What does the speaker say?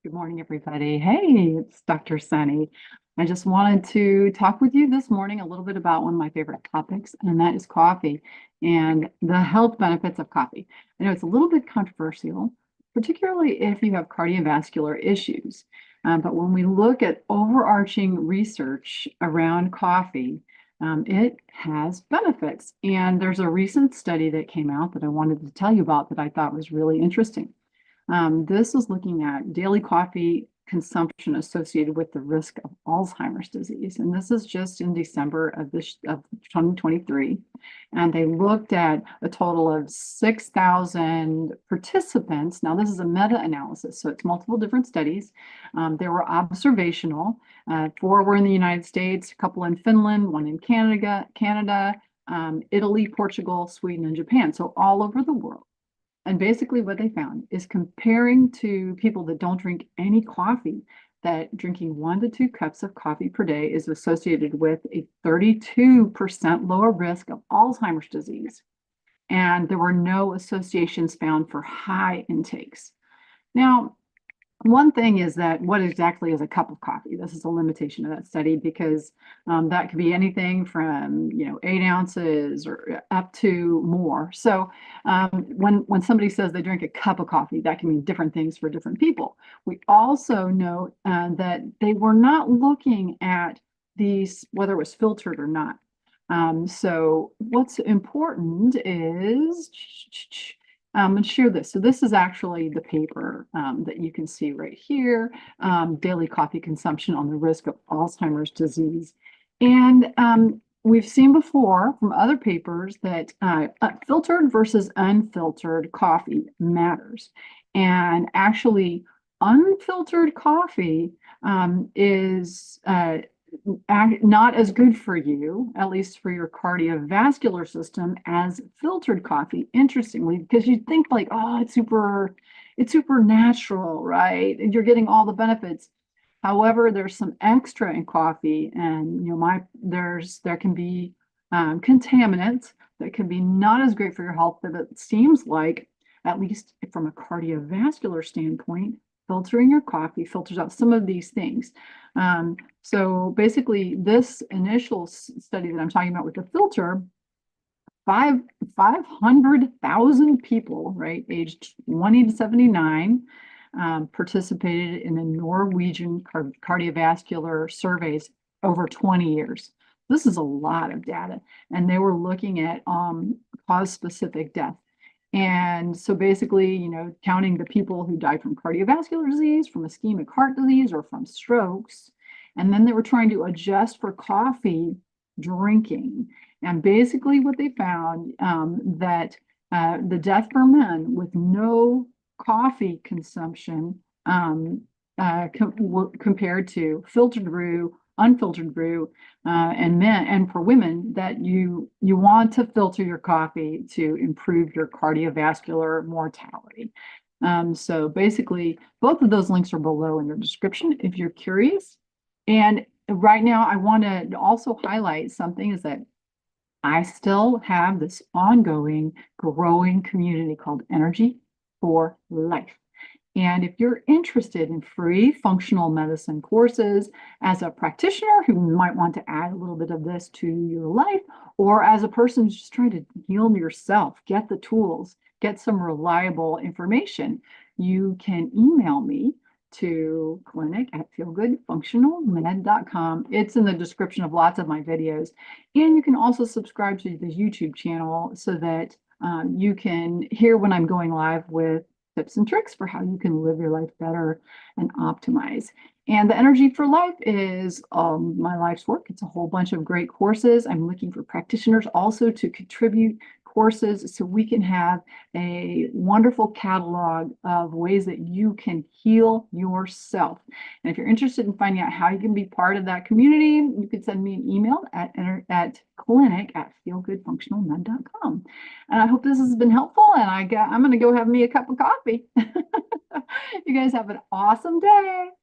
Good morning, everybody. Hey, it's Dr. Sunny. I just wanted to talk with you this morning a little bit about one of my favorite topics, and that is coffee and the health benefits of coffee. I know it's a little bit controversial, particularly if you have cardiovascular issues. But when we look at overarching research around coffee, it has benefits. And there's a recent study that came out that I wanted to tell you about that I thought was really interesting. This is looking at daily coffee consumption associated with the risk of Alzheimer's disease. And this is just in December of 2023. And they looked at a total of 6,000 participants. Now, this is a meta-analysis, so it's multiple different studies. They were observational. Four were in the United States, a couple in Finland, one in Canada, Italy, Portugal, Sweden, and Japan. So all over the world. And basically what they found is comparing to people that don't drink any coffee, that drinking 1 to 2 cups of coffee per day is associated with a 32% lower risk of Alzheimer's disease. And there were no associations found for high intakes. Now, one thing is that what exactly is a cup of coffee? This is a limitation of that study because that could be anything from 8 ounces or up to more. So when somebody says they drink a cup of coffee, that can mean different things for different people. We also know that they were not looking at these whether it was filtered or not. So what's important is and share this. So this is actually the paper that you can see right here, daily coffee consumption on the risk of Alzheimer's disease. And we've seen before from other papers that filtered versus unfiltered coffee matters. And actually, unfiltered coffee is not as good for you, at least for your cardiovascular system, as filtered coffee. Interestingly, because you think like, oh, it's super natural, right? And you're getting all the benefits. However, there's some extra in coffee, and there can be contaminants that can be not as great for your health. But it seems like, at least from a cardiovascular standpoint, filtering your coffee filters out some of these things. So basically, this initial study that I'm talking about with the filter, 500,000 people, right, aged 20 to 79, participated in the Norwegian cardiovascular surveys over 20 years. This is a lot of data, and they were looking at cause-specific death. And so basically, counting the people who died from cardiovascular disease, from ischemic heart disease, or from strokes. And then they were trying to adjust for coffee drinking. And basically what they found that the death for men with no coffee consumption compared to filtered brew, unfiltered brew, and for women, that you want to filter your coffee to improve your cardiovascular mortality. So basically, both of those links are below in the description if you're curious. And right now, I want to also highlight something is that I still have this ongoing, growing community called Energy for Life. And if you're interested in free functional medicine courses as a practitioner who might want to add a little bit of this to your life, or as a person who's just trying to heal yourself, get the tools, get some reliable information, you can email me to clinic@feelgoodfunctionalmed.com. It's in the description of lots of my videos. And you can also subscribe to the YouTube channel so that you can hear when I'm going live with tips and tricks for how you can live your life better and optimize. And the Energy for Life is my life's work. It's a whole bunch of great courses. I'm looking for practitioners also to contribute courses so we can have a wonderful catalog of ways that you can heal yourself. And if you're interested in finding out how you can be part of that community, you can send me an email at clinic@feelgoodfunctionalmed.com. And I hope this has been helpful, and I'm going to go have me a cup of coffee. You guys have an awesome day.